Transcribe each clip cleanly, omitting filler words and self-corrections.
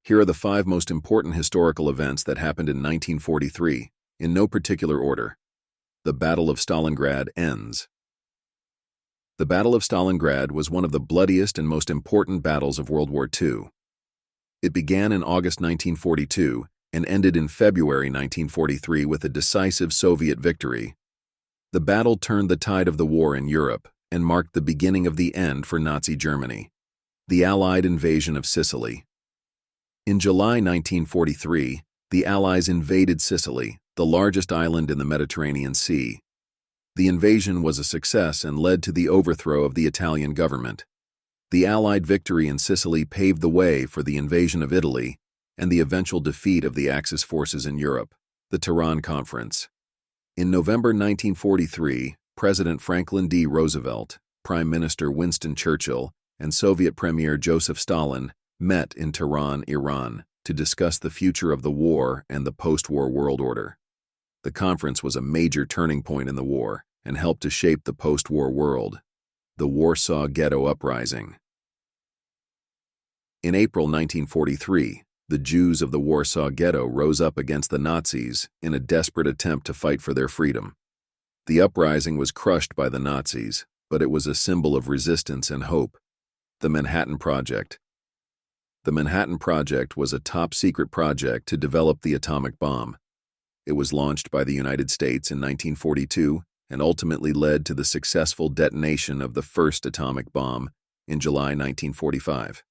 Here are the 5 most important historical events that happened in 1943, in no particular order. The Battle of Stalingrad ends. The Battle of Stalingrad was one of the bloodiest and most important battles of World War II. It began in August 1942 and ended in February 1943 with a decisive Soviet victory. The battle turned the tide of the war in Europe and marked the beginning of the end for Nazi Germany. The Allied invasion of Sicily. In July 1943, the Allies invaded Sicily, the largest island in the Mediterranean Sea. The invasion was a success and led to the overthrow of the Italian government. The Allied victory in Sicily paved the way for the invasion of Italy and the eventual defeat of the Axis forces in Europe, the Tehran Conference. In November 1943, President Franklin D. Roosevelt, Prime Minister Winston Churchill, and Soviet Premier Joseph Stalin met in Tehran, Iran, to discuss the future of the war and the post-war world order. The conference was a major turning point in the war and helped to shape the post-war world, the Warsaw Ghetto Uprising. In April 1943, the Jews of the Warsaw Ghetto rose up against the Nazis in a desperate attempt to fight for their freedom. The uprising was crushed by the Nazis, but it was a symbol of resistance and hope. The Manhattan Project. The Manhattan Project was a top-secret project to develop the atomic bomb. It was launched by the United States in 1942 and ultimately led to the successful detonation of the first atomic bomb in July 1945.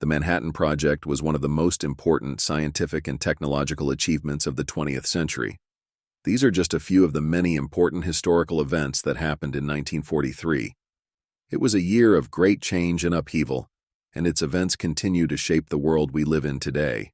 The Manhattan Project was one of the most important scientific and technological achievements of the 20th century. These are just a few of the many important historical events that happened in 1943. It was a year of great change and upheaval, and its events continue to shape the world we live in today.